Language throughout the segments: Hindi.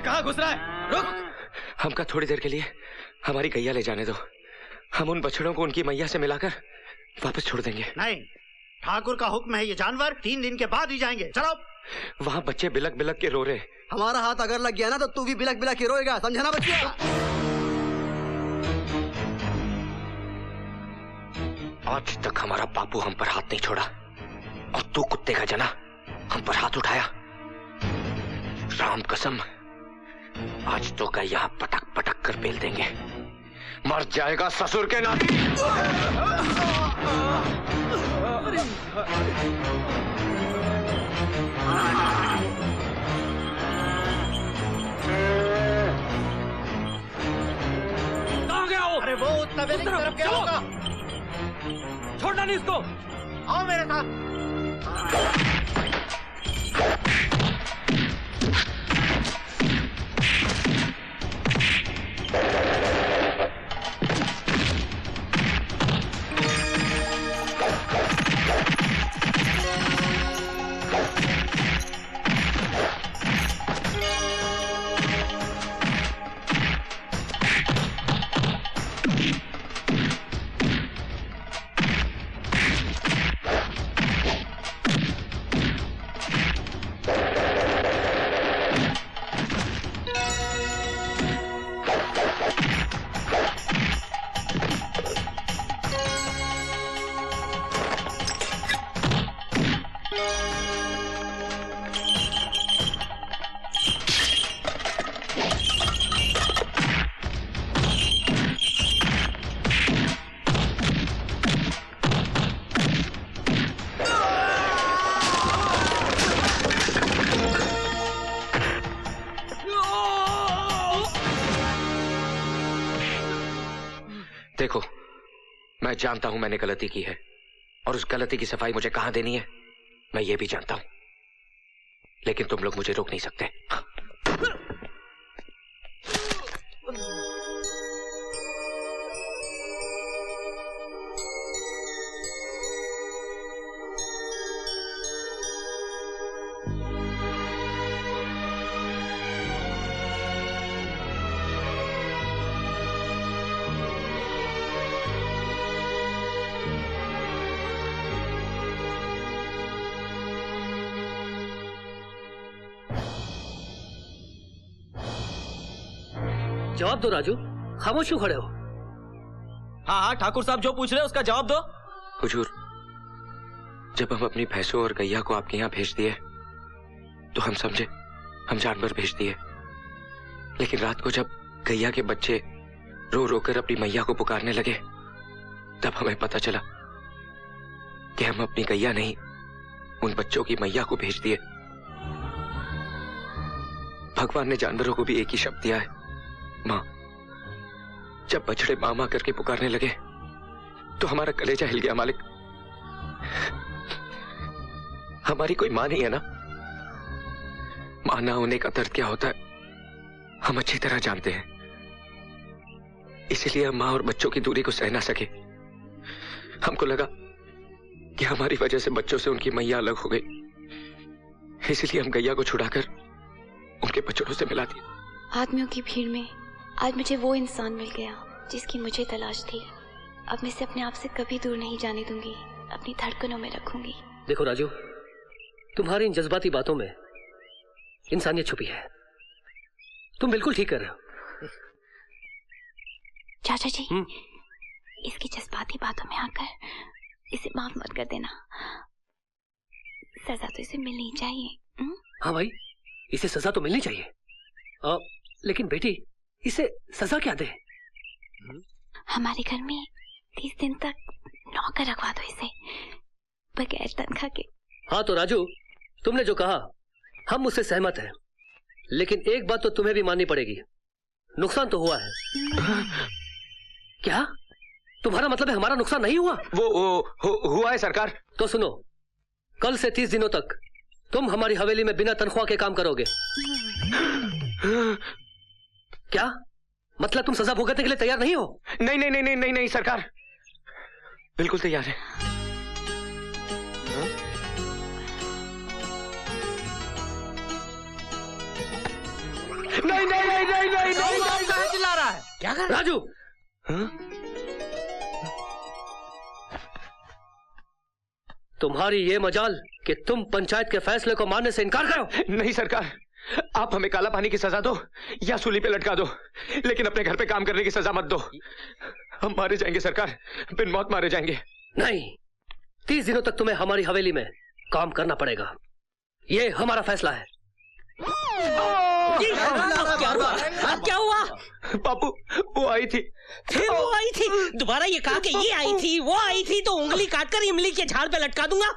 कहाँ घुस रहा है? रुक! हमका थोड़ी देर के लिए हमारी गैया ले जाने दो। हम उन बछड़ों को उनकी मैया से मिलाकर वापस छोड़ देंगे। नहीं, ठाकुर का हुक्म है, ये जानवर 3 दिन के बाद ही जाएंगे। चलो। वहाँ बच्चे बिलक बिलक के रो रहे। हमारा हाथ अगर लग गया ना तो तू भी बिलक बिलक के रोएगा, समझा ना बच्चिया? आज तक हमारा बापू हम पर हाथ नहीं छोड़ा और तू कुत्ते का जना हम पर हाथ उठाया। राम कसम, आज तो का यहाँ पटक पटक कर बेल देंगे। मर जाएगा ससुर के नाती। कहाँ गया हो? अरे वो तबेले की तरफ गया होगा। छोड़ना नहीं इसको। आओ मेरे साथ। देखो, मैं जानता हूं मैंने गलती की है और उस गलती की सफाई मुझे कहां देनी है मैं ये भी जानता हूं, लेकिन तुम लोग मुझे रोक नहीं सकते। जवाब दो राजू, खामोश क्यों खड़े हो? हाँ हाँ, ठाकुर साहब जो पूछ रहे हैं उसका जवाब दो। हुजूर, जब हम अपनी भैंसों और गैया को आपके यहाँ भेज दिए तो हम समझे हम जानवर भेज दिए, लेकिन रात को जब गैया के बच्चे रो रो कर अपनी मैया को पुकारने लगे तब हमें पता चला कि हम अपनी गैया नहीं उन बच्चों की मैया को भेज दिए। भगवान ने जानवरों को भी एक ही शब्द दिया है, माँ। जब बछड़े माँ माँ करके पुकारने लगे तो हमारा कलेजा हिल गया। मालिक, हमारी कोई माँ नहीं है ना? माँ ना होने का दर्द क्या होता है हम अच्छी तरह जानते हैं, इसलिए हम माँ और बच्चों की दूरी को सह ना सके। हमको लगा कि हमारी वजह से बच्चों से उनकी मैया अलग हो गई, इसलिए हम गैया को छुड़ाकर उनके बछड़ों से मिला दिया। आदमियों की भीड़ में आज मुझे वो इंसान मिल गया जिसकी मुझे तलाश थी। अब मैं इसे अपने आप से कभी दूर नहीं जाने दूंगी, अपनी धड़कनों में रखूंगी। देखो राजू, तुम्हारी इन जज्बाती बातों में इंसानियत छुपी है। तुम बिल्कुल ठीक कर रहे हो। चाचा जी, इसकी जज्बाती बातों में आकर इसे माफ मत कर देना। सजा तो इसे मिलनी चाहिए। हाँ भाई, इसे सजा तो मिलनी चाहिए, लेकिन बेटी इसे सजा क्या दे? हमारे घर में 30 दिन तक नौकर रखवा दो इसे, बगैर तनख्वाह के। हाँ तो राजू, तुमने जो कहा हम उससे सहमत हैं, लेकिन एक बात तो तुम्हें भी माननी पड़ेगी, नुकसान तो हुआ है। क्या तुम्हारा मतलब है हमारा नुकसान नहीं हुआ? हुआ है सरकार। तो सुनो, कल से 30 दिनों तक तुम हमारी हवेली में बिना तनख्वाह के काम करोगे। क्या मतलब तुम सजा भुगतने के लिए तैयार नहीं हो? नहीं नहीं नहीं नहीं नहीं नहीं सरकार, बिल्कुल तैयार है। नहीं नहीं नहीं नहीं नहीं नहीं कहाँ चिल्ला रहा है? क्या कर राजू? तुम्हारी ये मजाल कि तुम पंचायत के फैसले को मानने से इनकार करो। नहीं सरकार, आप हमें काला पानी की सजा दो या सूली पे लटका दो, लेकिन अपने घर पे काम करने की सजा मत दो। हम मारे जाएंगे सरकार, बिन मौत मारे जाएंगे। नहीं, 30 दिनों तक तुम्हें हमारी हवेली में काम करना पड़ेगा, ये हमारा फैसला है। क्या हुआ? बापू वो आई थी, फिर वो आई थी? दोबारा ये कहा कि ये आई थी, वो आई थी, तो उंगली काटकर इमली के झाड़ पे लटका दूंगा।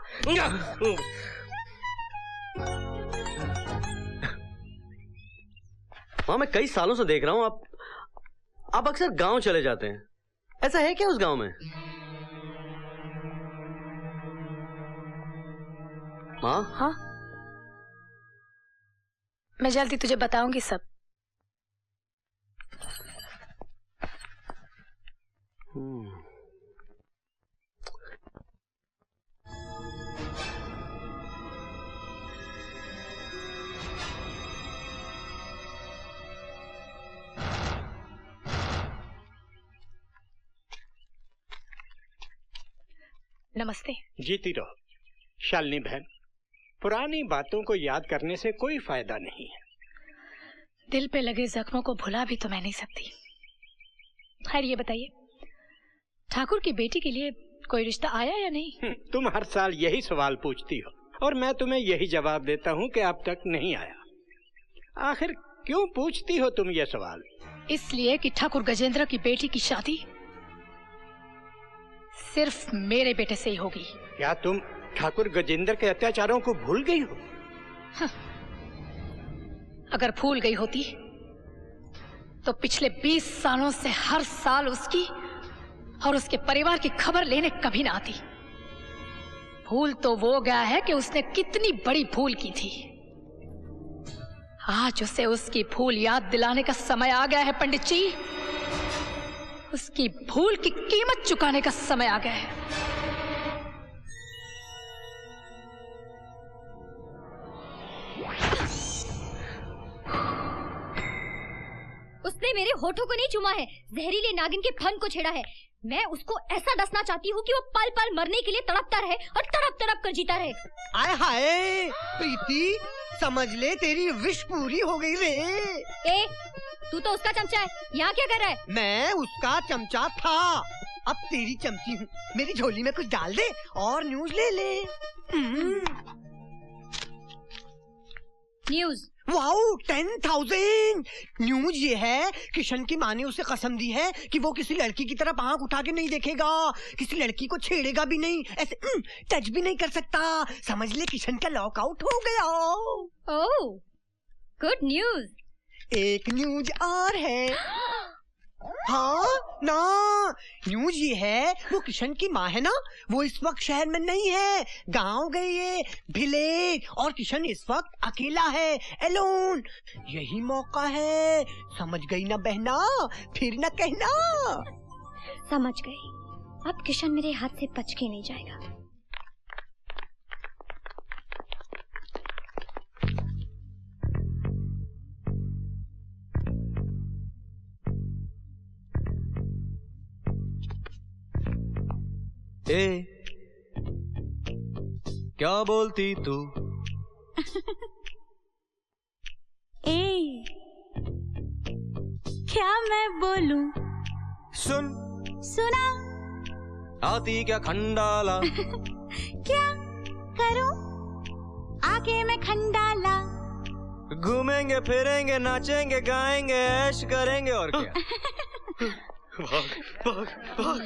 माँ मैं कई सालों से देख रहा हूँ आप अक्सर गांव चले जाते हैं, ऐसा है क्या उस गांव में? माँ? हाँ, मैं जल्दी तुझे बताऊंगी सब। नमस्ते। जीती रहो शालिनी बहन, पुरानी बातों को याद करने से कोई फायदा नहीं है। दिल पे लगे जख्मों को भुला भी तो मैं नहीं सकती। खैर ये बताइए, ठाकुर की बेटी के लिए कोई रिश्ता आया या नहीं? तुम हर साल यही सवाल पूछती हो और मैं तुम्हें यही जवाब देता हूँ कि अब तक नहीं आया। आखिर क्यों पूछती हो तुम ये सवाल? इसलिए कि ठाकुर गजेंद्र की बेटी की शादी सिर्फ मेरे बेटे से ही होगी। क्या तुम ठाकुर गजेंद्र के अत्याचारों को भूल गई हो? अगर भूल गई होती तो पिछले 20 सालों से हर साल उसकी और उसके परिवार की खबर लेने कभी ना आती। भूल तो वो गया है कि उसने कितनी बड़ी भूल की थी। आज उसे उसकी भूल याद दिलाने का समय आ गया है पंडित जी। उसकी भूल की कीमत चुकाने का समय आ गया है। उसने मेरे होठों को नहीं चूमा है, जहरीले नागिन के फन को छेड़ा है। मैं उसको ऐसा डसना चाहती हूँ कि वो पल पल मरने के लिए तड़पता रहे और तड़प तड़प कर जीता रहे। आय हाय प्रीति, समझ ले तेरी विश पूरी हो गई रे। ए, तू तो उसका चमचा है, यहाँ क्या कर रहा है? मैं उसका चमचा था, अब तेरी चमची हूँ। मेरी झोली में कुछ डाल दे और न्यूज ले ले। न्यूज? वाओ, 10,000 न्यूज ये है, किशन की माँ ने उसे कसम दी है कि वो किसी लड़की की तरफ आंख उठा के नहीं देखेगा, किसी लड़की को छेड़ेगा भी नहीं, ऐसे टच भी नहीं कर सकता। समझ ले किशन का लॉकआउट हो गया। ओह, गुड न्यूज। एक न्यूज और है। हाँ ना, न्यूज ये है, वो किशन की माँ है ना, वो इस वक्त शहर में नहीं है, गांव गई है, विलेज, और किशन इस वक्त अकेला है, एलोन। यही मौका है, समझ गई ना बहना, फिर ना कहना। समझ गई, अब किशन मेरे हाथ से बच के नहीं जाएगा। ए, क्या बोलती तू? ए, क्या मैं बोलूं? सुन, सुना? आती क्या खंडाला? क्या करूं? आगे मैं खंडाला। घूमेंगे फिरेंगे नाचेंगे गाएंगे ऐश करेंगे और क्या। भाग भाग भाग।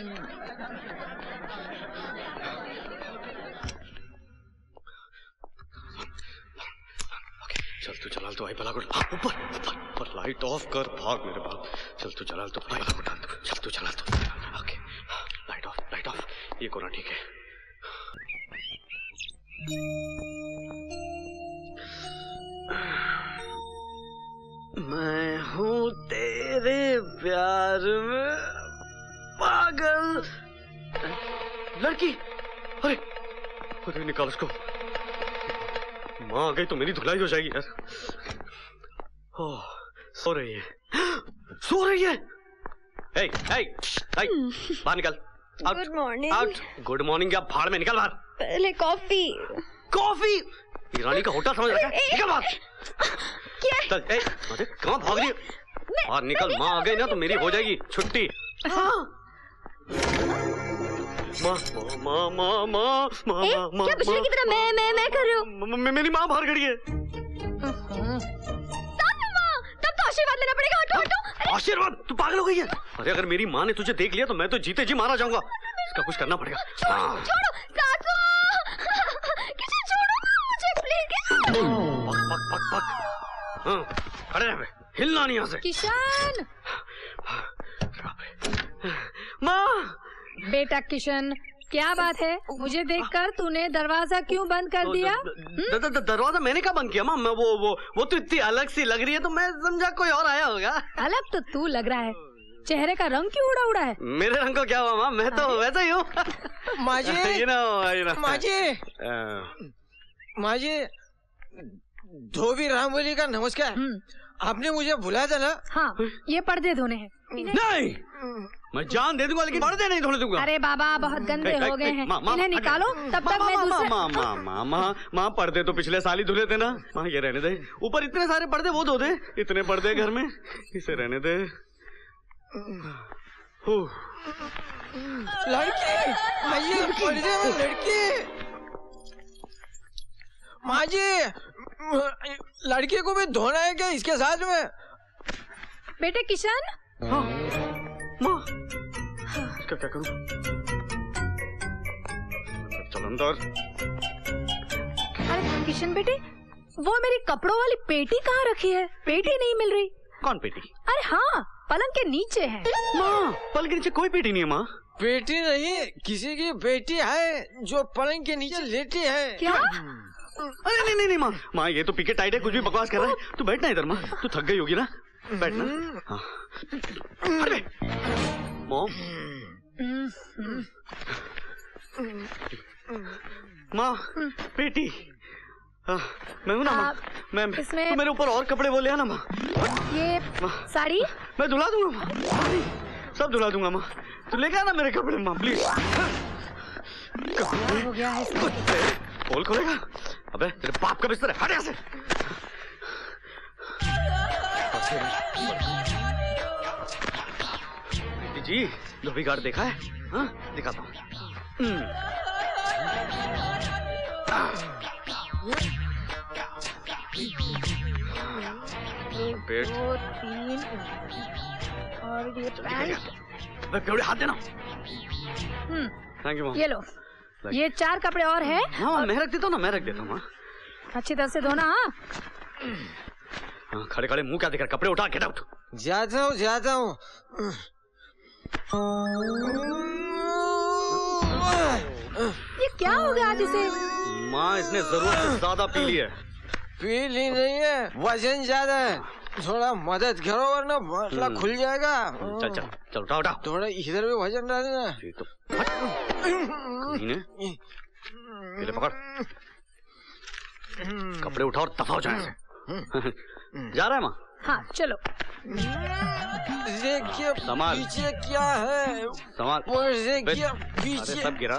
चल तू जलाल तो आई बला को ऊपर ऊपर ऊपर लाइट ऑफ कर, भाग मेरे बाप। चल तू जलाल तो आई बला को डाल दो। चल तू जलाल तो ओके, लाइट ऑफ, ये कोना ठीक है। मैं हूँ तेरे प्यार में पागल। लड़की, अरे अरे निकाल उसको, माँ आ गई तो मेरी धुलाई हो जाएगी यार। ओह सो रही है, सो रही है। हे, हे, हे, बाहर निकल। Good morning. Out. Good morning क्या भाड़ में, निकल बाहर। पहले कॉफी। कॉफी? ईरानी का होटल समझ रखा है? निकल बाहर। क्या? चल, अरे कहाँ भाग रही है? बाहर निकल, माँ आ गई ना तो मेरी हो जाएगी छुट्टी। माँ माँ माँ माँ माँ माँ क्या पिछले की तरह मैं कर रही हूँ? मेरी माँ बाहर खड़ी है। तब तो आशीर्वाद लेना पड़ेगा। हटो हटो। आशीर्वाद? तू पागल हो गई है? अरे अगर मेरी माँ ने तुझे देख लिया तो मैं तो जीते जी मारा जाऊंगा। इसका कुछ करना पड़ेगा। छोड़ो सासू। किसी छोड़ो मुझे प्लीज। पक पक पक। हाँ, खड़े रह बे, हिलना नहीं यहाँ से। किशन। माँ। बेटा किशन, क्या बात है? मुझे देखकर तूने दरवाजा क्यों बंद कर दिया? दरवाजा मैंने क्या बंद किया माँ? मैं वो तो इतनी अलग सी लग रही है तो मैं समझा कोई और आया होगा। अलग तो तू लग रहा है, चेहरे का रंग क्यों उड़ा उड़ा है? मेरे रंग को क्या हुआ माँ? मैं तो वैसा ही हूँ। माजी, माजी, धोबी रामबली का नमस्कार। आपने मुझे बुलाया था ना? हाँ, ये पर्दे धोने हैं। नहीं, मैं जान दे दूंगा लेकिन पर्दे नहीं धोने दूंगा। अरे बाबा, बहुत गंदे हो गए हैं, इन्हें निकालो। तब तक मैं दूसरे। माँ पर्दे तो पिछले साल ही धुले थे ना। माँ ये रहने दे, ऊपर इतने सारे पर्दे वो धो दे। इतने पर्दे घर में, इसे रहने दे। लड़की, माजी, पर्दे में लड़की। माजी, लड़की को भी धोना है क्या इसके साथ में? बेटे किशन। हाँ, माँ, इसका क्या करूं? चल अंदर। अरे किशन बेटे, वो मेरी कपड़ों वाली पेटी कहाँ रखी है? पेटी नहीं मिल रही। कौन पेटी? अरे हाँ, पलंग के नीचे है। माँ, पलंग के नीचे कोई पेटी नहीं है माँ। पेटी नहीं, किसी की बेटी है जो पलंग के नीचे लेटी है। क्या? अरे नहीं माँ, माँ ये तो पीके टाइट है, कुछ भी बकवास कर रहा है। तू बैठना इधर माँ, तू थक गई होगी ना, बैठना। हाँ। अरे मॉम, माँ बेटी, मैं हूँ ना माँ। मैं तू मेरे ऊपर और कपड़े बोले है ना माँ। ये साड़ी मैं धुला दूंगा माँ, सब धुला दूंगा माँ। तू लेके आना मेरे कपड़े माँ प्लीज। हो गया है पोल खोलेगा? अबे तेरे बाप का बिस्तर है, हट यहाँ से। जी धोबी गार्ड देखा है? हाँ दिखाता हूँ। पेट 2 3 और ये पैंट। पेड़े हाथ देना। Thank you. ये लो, ये 4 कपड़े और है। हाँ मैं रख देता हूँ ना, मैं रख देता हूँ। अच्छी तरह से धोना। हाँ खड़े खड़े मुंह क्या देकर, कपड़े उठा, गेट आउट। जाता हूँ। ये क्या हो गया आज इसे? माँ इसने जरूरत से ज्यादा पी ली है। पी ली नहीं है, वजन ज्यादा है। थोड़ा मदद करो वरना बाटला खुल जाएगा। चल उठा। थोड़ा इधर भी वजन डालना। तो पीले पकड़, कपड़े उठा और दफा हो जाए। जा रहा है माँ? हाँ चलो। देखिए पीछे क्या है? संभाल। देखिए पीछे सब गिरा।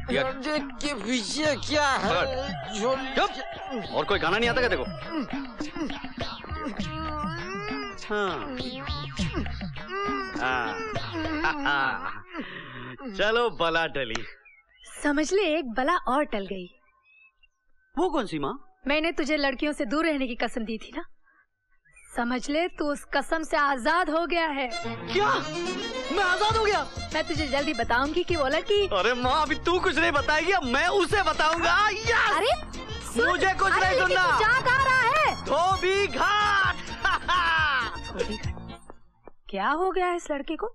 देखिए पीछे क्या है? और कोई गाना नहीं आता क्या देखो? हाँ। चलो बला टली। समझ ले, एक बला और टल गई। वो कौन सी माँ? मैंने तुझे लड़कियों से दूर रहने की कसम दी थी ना, समझ ले तू उस कसम से आजाद हो गया है। क्या? मैं आजाद हो गया? मैं तुझे जल्दी बताऊंगी कि वो लड़की। अरे माँ अभी तू कुछ नहीं बताएगी, अब मैं उसे बताऊंगा। अरे मुझे कुछ नहीं सुनना। जा कहाँ रहा है? धोबी घाट। क्या हो गया है इस लड़के को?